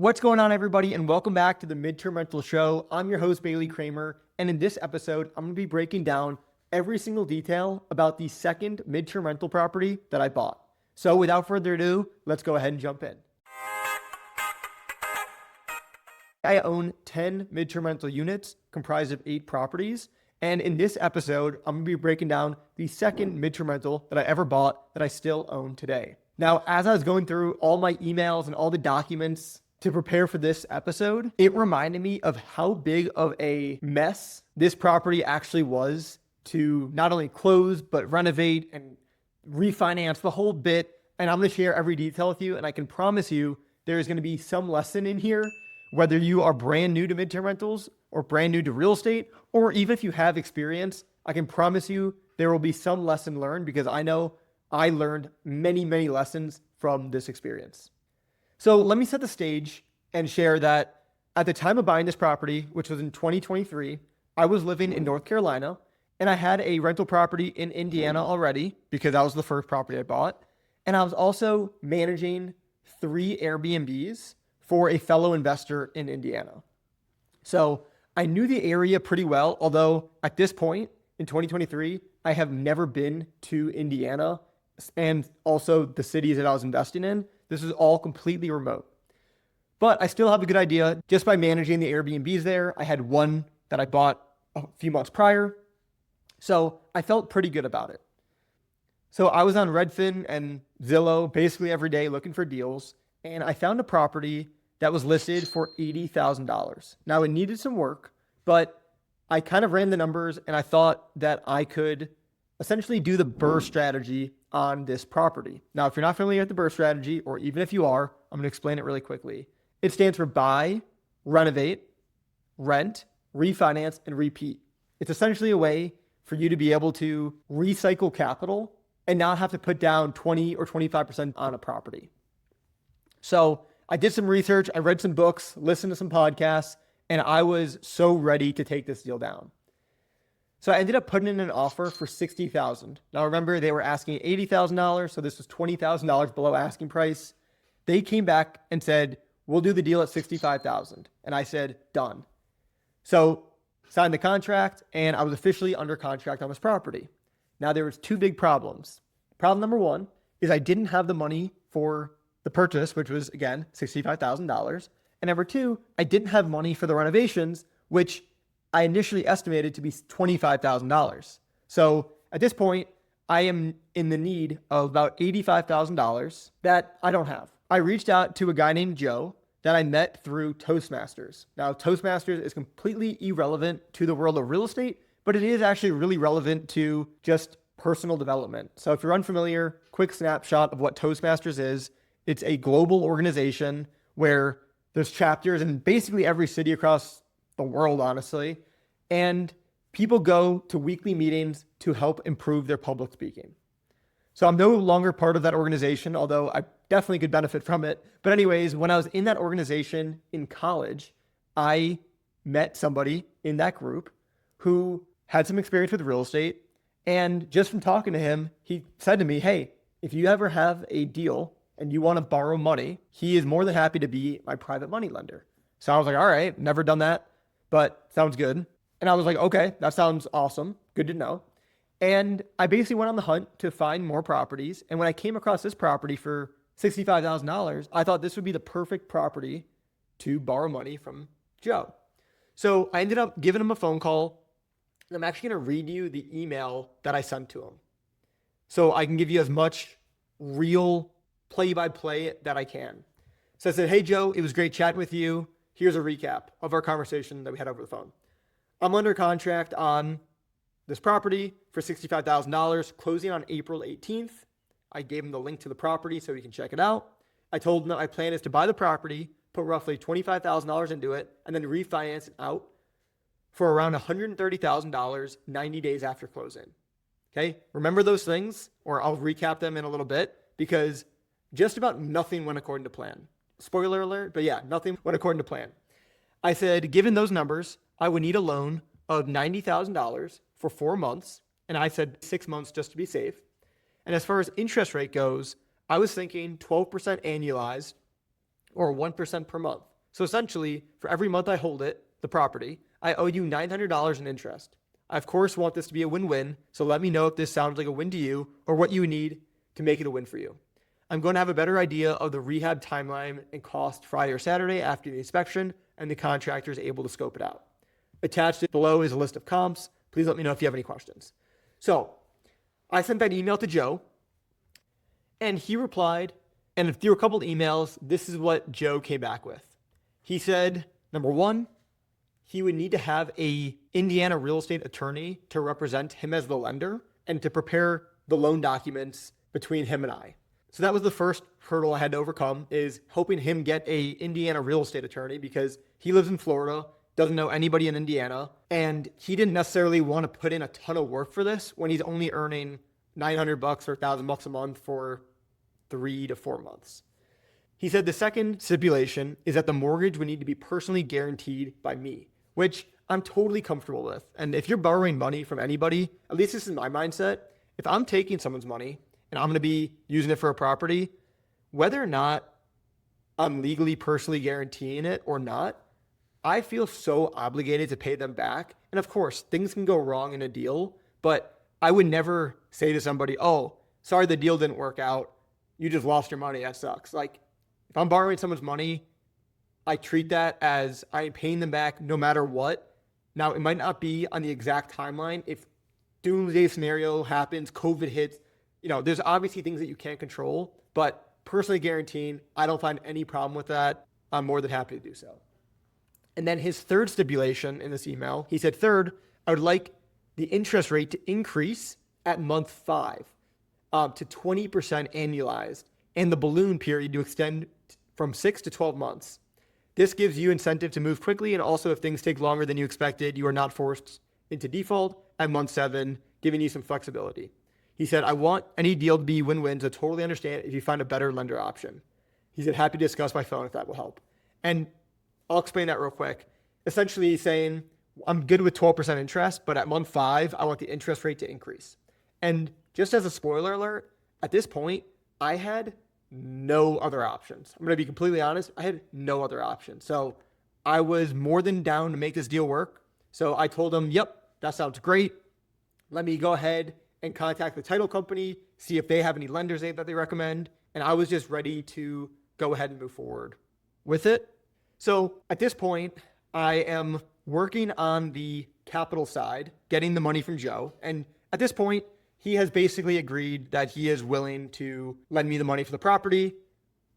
What's going on, everybody, and welcome back to the Midterm Rental Show. I'm your host, Kramer, and in this episode, I'm going to be breaking down every single detail about the second midterm rental property that I bought. So without further ado, let's go ahead and jump in. I own 10 midterm rental units comprised of 8 properties, and in this episode, I'm going to be breaking down the second midterm rental that I ever bought that I still own today. Now, as I was going through all my emails and all the documents to prepare for this episode, it reminded me of how big of a mess this property actually was to not only close, but renovate and refinance the whole bit. And I'm going to share every detail with you. And I can promise you there's going to be some lesson in here, whether you are brand new to midterm rentals or brand new to real estate, or even if you have experience, I can promise you there will be some lesson learned, because I know I learned many, many lessons from this experience. So let me set the stage and share that at the time of buying this property, which was in 2023, I was living in North Carolina, and I had a rental property in Indiana already because that was the first property I bought. And I was also managing 3 Airbnbs for a fellow investor in Indiana. So I knew the area pretty well, although at this point in 2023, I have never been to Indiana and also the cities that I was investing in. This is all completely remote. But I still have a good idea just by managing the Airbnbs there. I had one that I bought a few months prior, so I felt pretty good about it. So I was on Redfin and Zillow basically every day looking for deals, and I found a property that was listed for $80,000. Now, it needed some work, but I kind of ran the numbers and I thought that I could essentially do the BRRRR strategy on this property. Now, if you're not familiar with the BRRRR strategy, or even if you are, I'm going to explain it really quickly. It stands for buy, renovate, rent, refinance, and repeat. It's essentially a way for you to be able to recycle capital and not have to put down 20 or 25% on a property. So I did some research, I read some books, listened to some podcasts, and I was so ready to take this deal down. So I ended up putting in an offer for $60,000. Now remember, they were asking $80,000, so this was $20,000 below asking price. They came back and said, "We'll do the deal at $65,000." And I said, "Done." So signed the contract, and I was officially under contract on this property. Now there was 2 big problems. Problem number 1 is I didn't have the money for the purchase, which was, again, $65,000. And number 2, I didn't have money for the renovations, which I initially estimated to be $25,000. So at this point, I am in the need of about $85,000 that I don't have. I reached out to a guy named Joe that I met through Toastmasters. Now, Toastmasters is completely irrelevant to the world of real estate, but it is actually really relevant to just personal development. So if you're unfamiliar, quick snapshot of what Toastmasters is. It's a global organization where there's chapters in basically every city across the world, honestly, and people go to weekly meetings to help improve their public speaking. So I'm no longer part of that organization, although I definitely could benefit from it. But anyways, when I was in that organization in college, I met somebody in that group who had some experience with real estate. And just from talking to him, he said to me, "Hey, if you ever have a deal and you want to borrow money, he is more than happy to be my private money lender." So I was like, all right, never done that, but sounds good. And I was like, okay, that sounds awesome. Good to know. And I basically went on the hunt to find more properties. And when I came across this property for $65,000, I thought this would be the perfect property to borrow money from Joe. So I ended up giving him a phone call. And I'm actually going to read you the email that I sent to him, so I can give you as much real play-by-play that I can. So I said, "Hey, Joe, it was great chatting with you. Here's a recap of our conversation that we had over the phone. I'm under contract on this property for $65,000, closing on April 18th. I gave him the link to the property so he can check it out. I told him that my plan is to buy the property, put roughly $25,000 into it, and then refinance it out for around $130,000 90 days after closing." Okay, remember those things, or I'll recap them in a little bit, because just about nothing went according to plan. Spoiler alert, but yeah, nothing went according to plan. I said, given those numbers, I would need a loan of $90,000 for 4 months. And I said 6 months just to be safe. And as far as interest rate goes, I was thinking 12% annualized or 1% per month. So essentially, for every month I hold it, the property, I owe you $900 in interest. I, of course, want this to be a win-win, so let me know if this sounds like a win to you or what you need to make it a win for you. I'm going to have a better idea of the rehab timeline and cost Friday or Saturday after the inspection, and the contractor is able to scope it out. Attached below is a list of comps. Please let me know if you have any questions. So I sent that email to Joe, and he replied, and through a couple of emails, this is what Joe came back with. He said, number one, he would need to have a Indiana real estate attorney to represent him as the lender and to prepare the loan documents between him and I. So that was the first hurdle I had to overcome, is helping him get a Indiana real estate attorney, because he lives in Florida, doesn't know anybody in Indiana, and he didn't necessarily want to put in a ton of work for this when he's only earning $900 or $1,000 a month for 3 to 4 months. He said the second stipulation is that the mortgage would need to be personally guaranteed by me, which I'm totally comfortable with. And if you're borrowing money from anybody, at least this is my mindset, if I'm taking someone's money and I'm going to be using it for a property, whether or not I'm legally personally guaranteeing it or not, I feel so obligated to pay them back. And of course, things can go wrong in a deal, but I would never say to somebody, oh, sorry, the deal didn't work out. You just lost your money. That sucks. Like, if I'm borrowing someone's money, I treat that as I'm paying them back no matter what. Now, it might not be on the exact timeline. If doomsday scenario happens, COVID hits, there's obviously things that you can't control, but personally guaranteeing, I don't find any problem with that. I'm more than happy to do so. And then his third stipulation in this email, he said, third, I would like the interest rate to increase at month 5 to 20% annualized, and the balloon period to extend from 6 to 12 months. This gives you incentive to move quickly, and also if things take longer than you expected, you are not forced into default at month 7, giving you some flexibility. He said, I want any deal to be win-win, so totally understand if you find a better lender option. He said, happy to discuss by phone if that will help. And I'll explain that real quick. Essentially he's saying, I'm good with 12% interest, but at month 5, I want the interest rate to increase. And just as a spoiler alert, at this point, I had no other options. I'm going to be completely honest. I had no other options. So I was more than down to make this deal work. So I told him, yep, that sounds great. Let me go ahead and contact the title company, see if they have any lenders that they recommend. And I was just ready to go ahead and move forward with it. So at this point, I am working on the capital side, getting the money from Joe. And at this point, he has basically agreed that he is willing to lend me the money for the property.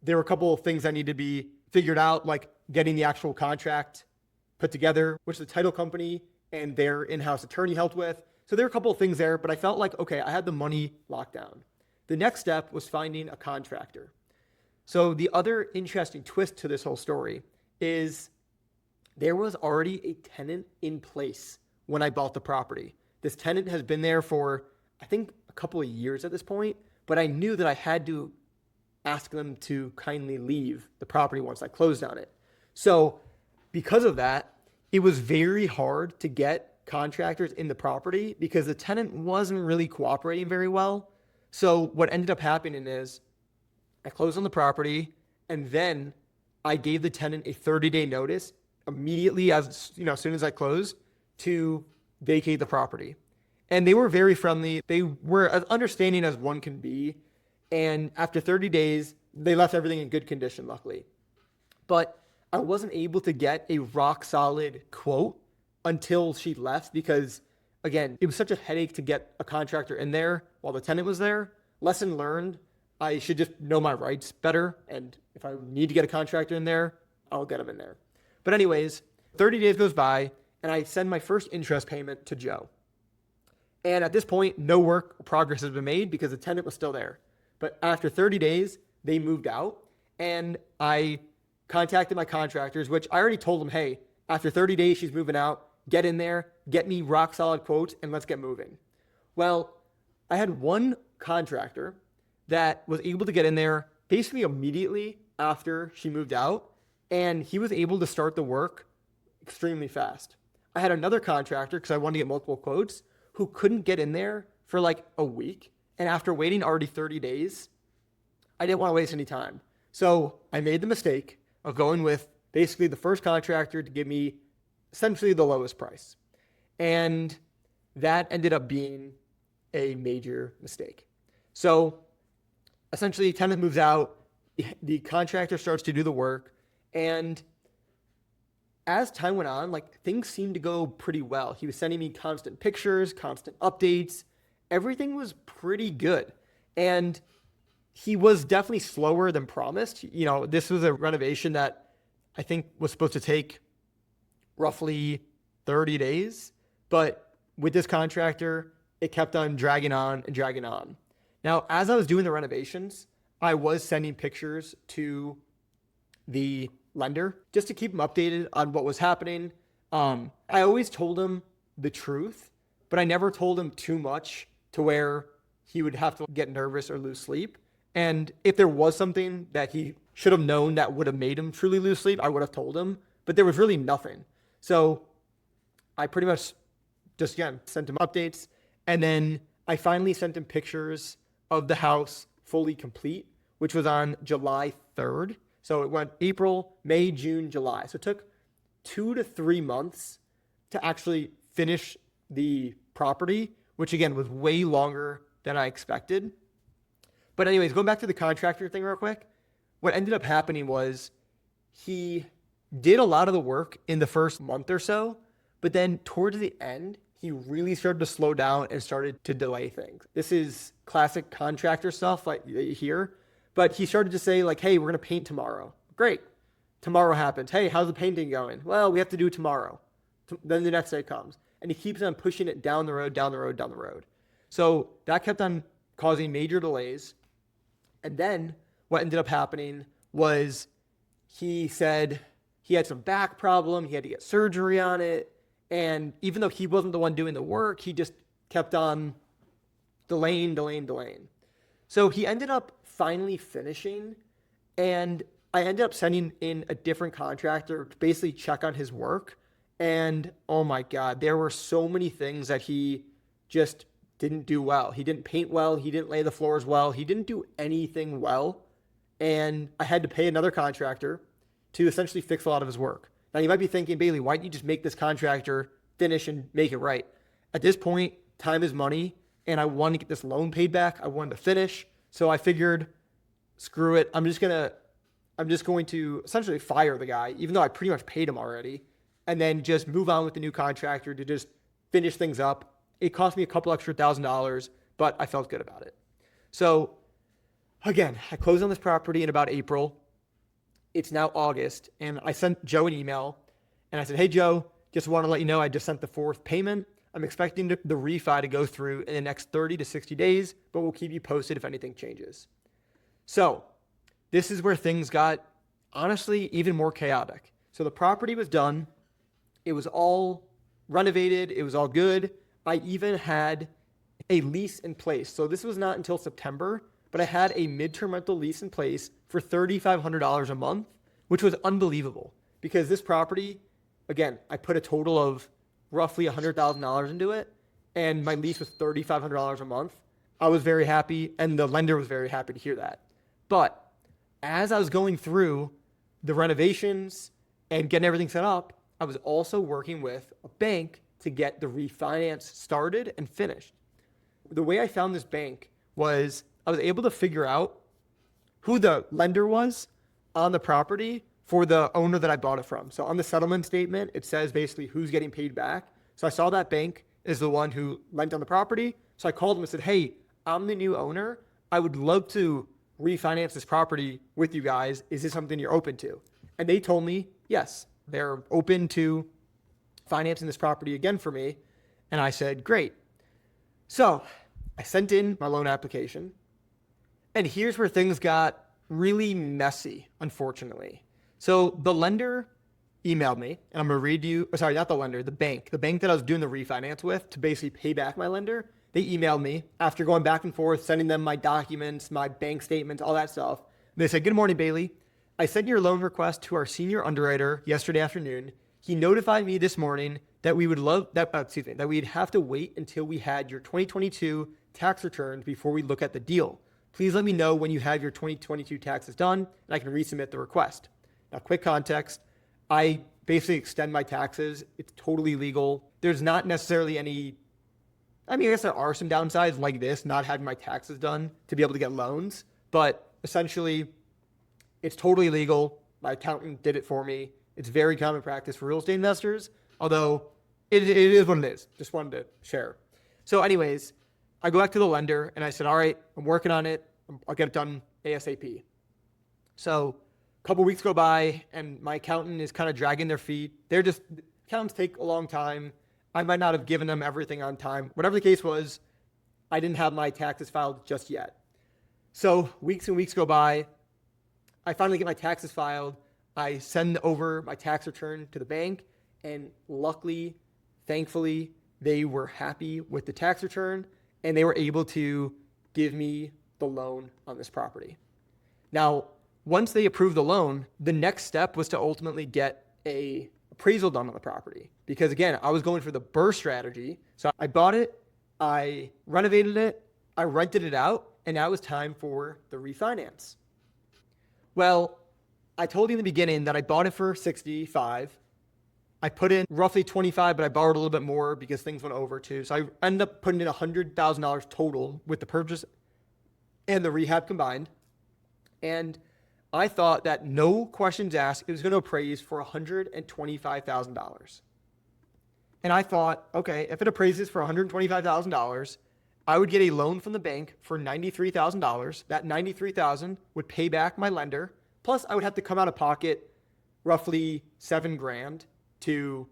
There were a couple of things that need to be figured out, like getting the actual contract put together, which the title company and their in-house attorney helped with. So there were a couple of things there, but I felt like, okay, I had the money locked down. The next step was finding a contractor. So the other interesting twist to this whole story is there was already a tenant in place when I bought the property. This tenant has been there for, I think, a couple of years at this point, but I knew that I had to ask them to kindly leave the property once I closed on it. So because of that, it was very hard to get contractors in the property because the tenant wasn't really cooperating very well. So what ended up happening is I closed on the property, and then I gave the tenant a 30-day notice immediately as soon as I closed to vacate the property. And they were very friendly. They were as understanding as one can be. And after 30 days, they left everything in good condition, luckily. But I wasn't able to get a rock solid quote until she left because, again, it was such a headache to get a contractor in there while the tenant was there. Lesson learned, I should just know my rights better. And if I need to get a contractor in there, I'll get him in there. But anyways, 30 days goes by and I send my first interest payment to Joe. And at this point, no work or progress has been made because the tenant was still there. But after 30 days, they moved out and I contacted my contractors, which I already told them, hey, after 30 days, she's moving out. Get in there, get me rock solid quotes, and let's get moving. Well, I had one contractor that was able to get in there basically immediately after she moved out, and he was able to start the work extremely fast. I had another contractor, because I wanted to get multiple quotes, who couldn't get in there for like a week, and after waiting already 30 days, I didn't want to waste any time. So I made the mistake of going with basically the first contractor to give me essentially the lowest price. And that ended up being a major mistake. So essentially, tenant moves out, the contractor starts to do the work, and as time went on, like things seemed to go pretty well. He was sending me constant pictures, constant updates. Everything was pretty good. And he was definitely slower than promised. You know, this was a renovation that I think was supposed to take roughly 30 days. But with this contractor, it kept on dragging on and dragging on. Now, as I was doing the renovations, I was sending pictures to the lender just to keep him updated on what was happening. I always told him the truth, but I never told him too much to where he would have to get nervous or lose sleep. And if there was something that he should have known that would have made him truly lose sleep, I would have told him, but there was really nothing. So I pretty much just, again, sent him updates. And then I finally sent him pictures of the house fully complete, which was on July 3rd. So it went April, May, June, July. So it took 2 to 3 months to actually finish the property, which again was way longer than I expected. But anyways, going back to the contractor thing real quick, what ended up happening was he did a lot of the work in the first month or so, but then towards the end, he really started to slow down and started to delay things. This is classic contractor stuff like here, but he started to say like, hey, we're going to paint tomorrow. Great. Tomorrow happens. Hey, how's the painting going? Well, we have to do it tomorrow. Then the next day comes. And he keeps on pushing it down the road, down the road, down the road. So that kept on causing major delays. And then what ended up happening was he said he had some back problem. He had to get surgery on it. And even though he wasn't the one doing the work, he just kept on delaying. So he ended up finally finishing, and I ended up sending in a different contractor to basically check on his work. And oh my God, there were so many things that he just didn't do well. He didn't paint well. He didn't lay the floors well. He didn't do anything well. And I had to pay another contractor to essentially fix a lot of his work. Now, you might be thinking, Bailey, why didn't you just make this contractor finish and make it right? At this point, time is money, and I wanted to get this loan paid back. I wanted to finish. So I figured, screw it. I'm just going to essentially fire the guy, even though I pretty much paid him already, and then just move on with the new contractor to just finish things up. It cost me a couple extra $1,000, but I felt good about it. So again, I closed on this property in about April. It's now August, and I sent Joe an email, and I said, hey, Joe, just want to let you know I just sent the 4th payment. I'm expecting the refi to go through in the next 30 to 60 days, but we'll keep you posted if anything changes. So this is where things got, honestly, even more chaotic. So the property was done. It was all renovated. It was all good. I even had a lease in place. So this was not until September, but I had a midterm rental lease in place for $3,500 a month, which was unbelievable because this property, again, I put a total of roughly $100,000 into it, and my lease was $3,500 a month. I was very happy, and the lender was very happy to hear that. But as I was going through the renovations and getting everything set up, I was also working with a bank to get the refinance started and finished. The way I found this bank was I was able to figure out who the lender was on the property for the owner that I bought it from. So on the settlement statement, it says basically who's getting paid back. So I saw that bank is the one who lent on the property. So I called them and said, hey, I'm the new owner. I would love to refinance this property with you guys. Is this something you're open to? And they told me, yes, they're open to financing this property again for me. And I said, great. So I sent in my loan application. And here's where things got really messy, unfortunately. So the lender emailed me, and I'm going to read you, sorry, not the lender, the bank that I was doing the refinance with to basically pay back my lender. They emailed me after going back and forth, sending them my documents, my bank statements, all that stuff. They said, good morning, Bailey. I sent your loan request to our senior underwriter yesterday afternoon. He notified me this morning that we'd have to wait until we had your 2022 tax returns before we look at the deal. Please let me know when you have your 2022 taxes done, and I can resubmit the request. Now, quick context. I basically extend my taxes. It's totally legal. There's not necessarily any, I guess there are some downsides like this, not having my taxes done to be able to get loans, but essentially it's totally legal. My accountant did it for me. It's very common practice for real estate investors, although it is what it is. Just wanted to share. So anyways, I go back to the lender and I said, all right, I'm working on it. I'll get it done ASAP. So a couple weeks go by and my accountant is kind of dragging their feet. Accountants take a long time. I might not have given them everything on time. Whatever the case was, I didn't have my taxes filed just yet. So weeks and weeks go by. I finally get my taxes filed. I send over my tax return to the bank, and luckily, thankfully, they were happy with the tax return and they were able to give me the loan on this property. Now, once they approved the loan, the next step was to ultimately get a appraisal done on the property. Because again, I was going for the BRRRR strategy. So I bought it, I renovated it, I rented it out, and now it was time for the refinance. Well, I told you in the beginning that I bought it for $65. I put in roughly $25, but I borrowed a little bit more because things went over too. So I ended up putting in $100,000 total with the purchase and the rehab combined. And I thought that no questions asked, it was going to appraise for $125,000. And I thought, okay, if it appraises for $125,000, I would get a loan from the bank for $93,000. That $93,000 would pay back my lender. Plus, I would have to come out of pocket roughly $7,000 to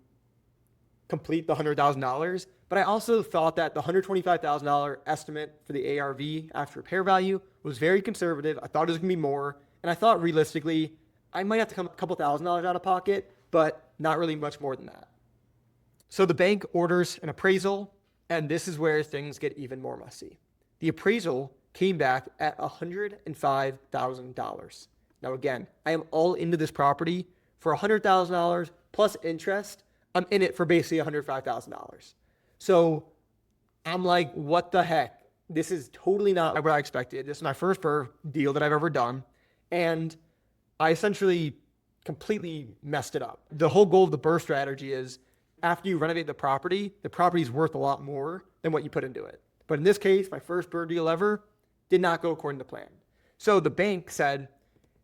complete the $100,000. But I also thought that the $125,000 estimate for the ARV after repair value was very conservative. I thought it was going to be more. And I thought realistically, I might have to come a couple $1,000s out of pocket, but not really much more than that. So the bank orders an appraisal, and this is where things get even more messy. The appraisal came back at $105,000. Now again, I am all into this property for $100,000 plus interest. I'm in it for basically $105,000. So I'm like, what the heck? This is totally not what I expected. This is my first BRRRR deal that I've ever done. And I essentially completely messed it up. The whole goal of the BRRRR strategy is after you renovate the property is worth a lot more than what you put into it. But in this case, my first BRRRR deal ever did not go according to plan. So the bank said,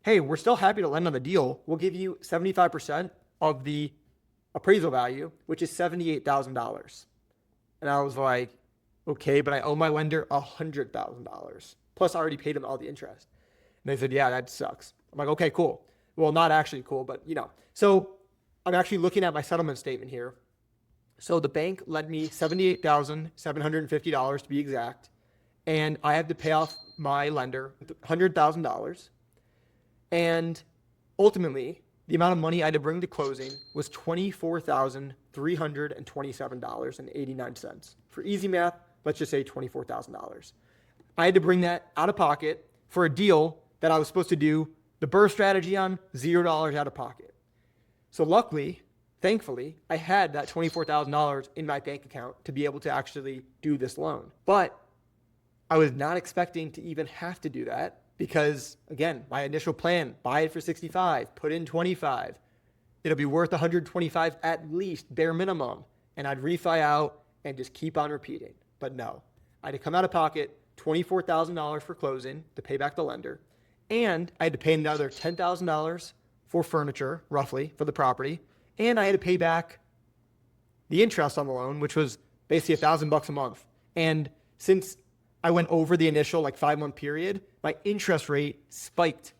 hey, we're still happy to lend on the deal. We'll give you 75% of the appraisal value, which is $78,000. And I was like, okay, but I owe my lender $100,000. Plus I already paid him all the interest. And they said, yeah, that sucks. I'm like, okay, cool. Well, not actually cool, but So I'm actually looking at my settlement statement here. So the bank lent me $78,750 to be exact. And I had to pay off my lender $100,000. And ultimately, the amount of money I had to bring to closing was $24,327.89. For easy math, let's just say $24,000. I had to bring that out of pocket for a deal that I was supposed to do the BRRRR strategy on, $0 out of pocket. So luckily, thankfully, I had that $24,000 in my bank account to be able to actually do this loan. But I was not expecting to even have to do that because, again, my initial plan, buy it for $65, put in $25. It'll be worth $125 at least, bare minimum. And I'd refi out and just keep on repeating. But no, I had to come out of pocket $24,000 for closing to pay back the lender. And I had to pay another $10,000 for furniture, roughly, for the property. And I had to pay back the interest on the loan, which was basically $1,000 a month. And since I went over the initial 5-month period, my interest rate spiked.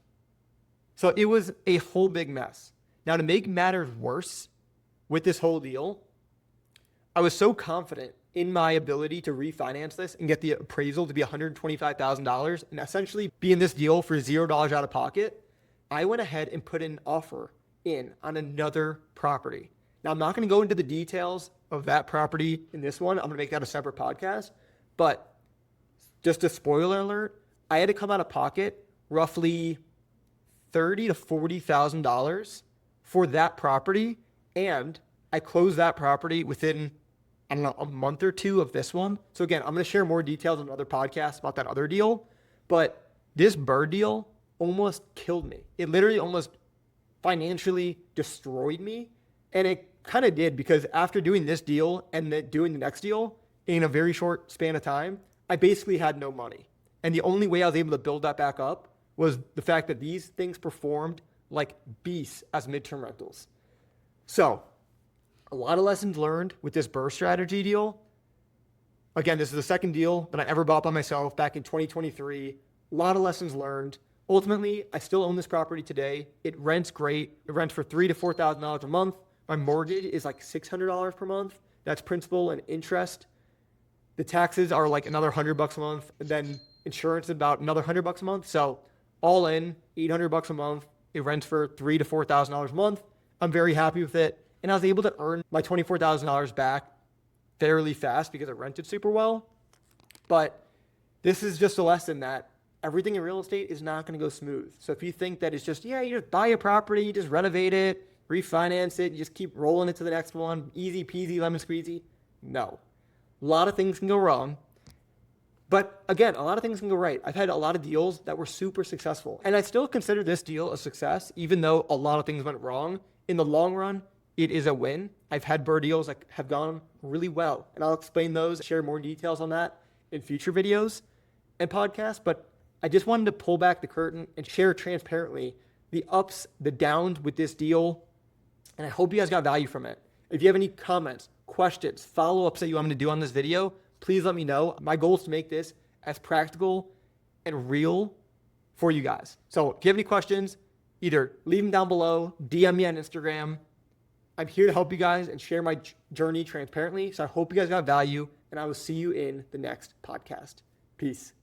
So it was a whole big mess. Now, to make matters worse with this whole deal, I was so confident in my ability to refinance this and get the appraisal to be $125,000 and essentially be in this deal for $0 out of pocket. I went ahead and put an offer in on another property. Now, I'm not going to go into the details of that property in this one. I'm going to make that a separate podcast. But just a spoiler alert, I had to come out of pocket roughly $30,000 to $40,000 for that property. And I closed that property within, I don't know, a month or two of this one. So again, I'm going to share more details on other podcasts about that other deal. But this BRRRR deal almost killed me. It literally almost financially destroyed me. And it kind of did, because after doing this deal and doing the next deal in a very short span of time, I basically had no money. And the only way I was able to build that back up was the fact that these things performed like beasts as midterm rentals. So a lot of lessons learned with this BRRRR strategy deal. Again, this is the second deal that I ever bought by myself back in 2023. A lot of lessons learned. Ultimately, I still own this property today. It rents great. It rents for $3,000 to $4,000 a month. My mortgage is like $600 per month. That's principal and interest. The taxes are like another $100 a month. And then insurance is about another $100 a month. So all in, $800 a month. It rents for $3,000 to $4,000 a month. I'm very happy with it. And I was able to earn my $24,000 back fairly fast because it rented super well. But this is just a lesson that everything in real estate is not going to go smooth. So if you think that it's just, you just buy a property, you just renovate it, refinance it, you just keep rolling it to the next one, easy peasy, lemon squeezy. No. A lot of things can go wrong. But again, a lot of things can go right. I've had a lot of deals that were super successful. And I still consider this deal a success, even though a lot of things went wrong. In the long run, it is a win. I've had BRRRR deals that have gone really well. And I'll explain those, share more details on that in future videos and podcasts. But I just wanted to pull back the curtain and share transparently the ups, the downs with this deal. And I hope you guys got value from it. If you have any comments, questions, follow-ups that you want me to do on this video, please let me know. My goal is to make this as practical and real for you guys. So if you have any questions, either leave them down below, DM me on Instagram. I'm here to help you guys and share my journey transparently. So I hope you guys got value, and I will see you in the next podcast. Peace.